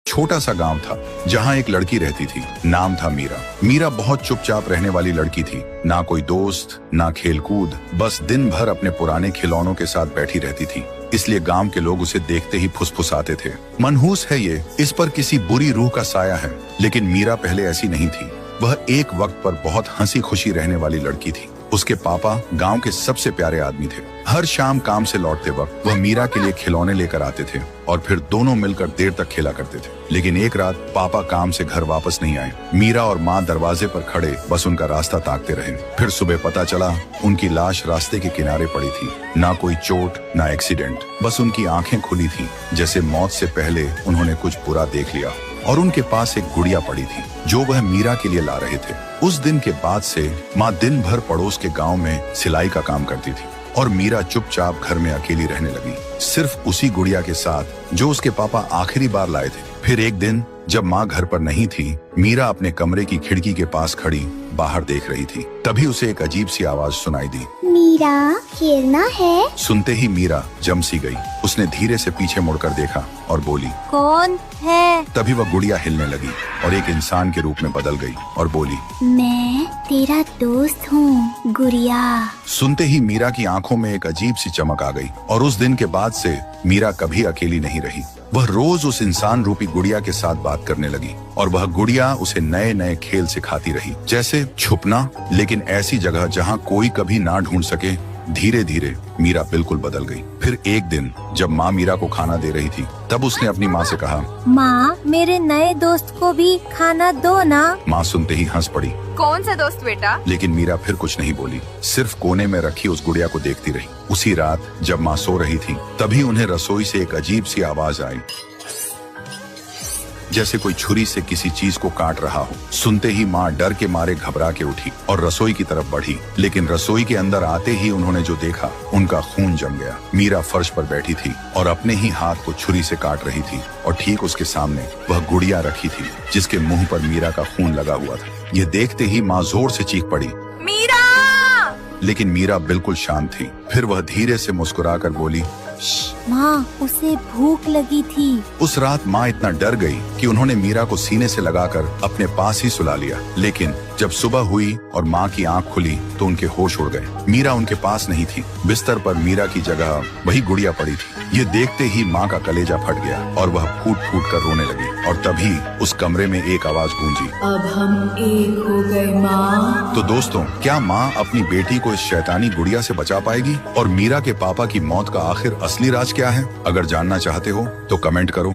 छोटा सा गांव था जहां एक लड़की रहती थी। नाम था मीरा। मीरा बहुत चुपचाप रहने वाली लड़की थी। ना कोई दोस्त, ना खेलकूद, बस दिन भर अपने पुराने खिलौनों के साथ बैठी रहती थी। इसलिए गांव के लोग उसे देखते ही फुसफुसाते थे, मनहूस है ये, इस पर किसी बुरी रूह का साया है। लेकिन मीरा पहले ऐसी नहीं थी। वह एक वक्त पर बहुत हंसी खुशी रहने वाली लड़की थी। उसके पापा गांव के सबसे प्यारे आदमी थे। हर शाम काम से लौटते वक्त वह मीरा के लिए खिलौने लेकर आते थे और फिर दोनों मिलकर देर तक खेला करते थे। लेकिन एक रात पापा काम से घर वापस नहीं आए। मीरा और माँ दरवाजे पर खड़े बस उनका रास्ता ताकते रहे। फिर सुबह पता चला उनकी लाश रास्ते के किनारे पड़ी थी। ना कोई चोट, ना एक्सीडेंट, बस उनकी आंखें खुली थी, जैसे मौत से पहले उन्होंने कुछ बुरा देख लिया। और उनके पास एक गुड़िया पड़ी थी जो वह मीरा के लिए ला रहे थे। उस दिन के बाद से माँ दिन भर पड़ोस के गांव में सिलाई का काम करती थी और मीरा चुपचाप घर में अकेली रहने लगी, सिर्फ उसी गुड़िया के साथ जो उसके पापा आखिरी बार लाए थे। फिर एक दिन जब माँ घर पर नहीं थी, मीरा अपने कमरे की खिड़की के पास खड़ी बाहर देख रही थी। तभी उसे एक अजीब सी आवाज सुनाई दी, मीरा, खेलना है? सुनते ही मीरा जम सी गई। उसने धीरे से पीछे मुड़कर देखा और बोली, कौन है? तभी वह गुड़िया हिलने लगी और एक इंसान के रूप में बदल गई और बोली, मैं तेरा दोस्त हूँ गुड़िया। सुनते ही मीरा की आंखों में एक अजीब सी चमक आ गई और उस दिन के बाद से मीरा कभी अकेली नहीं रही। वह रोज उस इंसान रूपी गुड़िया के साथ बात करने लगी और वह गुड़िया उसे नए नए खेल सिखाती रही, जैसे छुपना, लेकिन ऐसी जगह जहाँ कोई कभी ना ढूंढ सके। धीरे धीरे मीरा बिल्कुल बदल गई। फिर एक दिन जब माँ मीरा को खाना दे रही थी, तब उसने अपनी माँ से कहा, माँ, मेरे नए दोस्त को भी खाना दो ना। माँ सुनते ही हंस पड़ी। कौन सा दोस्त बेटा? लेकिन मीरा फिर कुछ नहीं बोली, सिर्फ कोने में रखी उस गुड़िया को देखती रही। उसी रात जब माँ सो रही थी, तभी उन्हें रसोई से एक अजीब सी आवाज आई, जैसे कोई छुरी से किसी चीज को काट रहा हो। सुनते ही माँ डर के मारे घबरा के उठी और रसोई की तरफ बढ़ी। लेकिन रसोई के अंदर आते ही उन्होंने जो देखा, उनका खून जम गया। मीरा फर्श पर बैठी थी और अपने ही हाथ को छुरी से काट रही थी और ठीक उसके सामने वह गुड़िया रखी थी जिसके मुंह पर मीरा का खून लगा हुआ था। ये देखते ही माँ जोर से चीख पड़ी, मीरा! लेकिन मीरा बिल्कुल शांत थी। फिर वह धीरे से मुस्कुराकर बोली, माँ, उसे भूख लगी थी। उस रात माँ इतना डर गई कि उन्होंने मीरा को सीने से लगाकर अपने पास ही सुला लिया। लेकिन जब सुबह हुई और माँ की आंख खुली तो उनके होश उड़ गए। मीरा उनके पास नहीं थी। बिस्तर पर मीरा की जगह वही गुड़िया पड़ी थी। ये देखते ही माँ का कलेजा फट गया और वह फूट फूट कर रोने लगी। और तभी उस कमरे में एक आवाज गूंजी, अब हम एक हो गए माँ। तो दोस्तों, क्या माँ अपनी बेटी को इस शैतानी गुड़िया से बचा पाएगी? और मीरा के पापा की मौत का आखिर असली राज क्या है? अगर जानना चाहते हो तो कमेंट करो।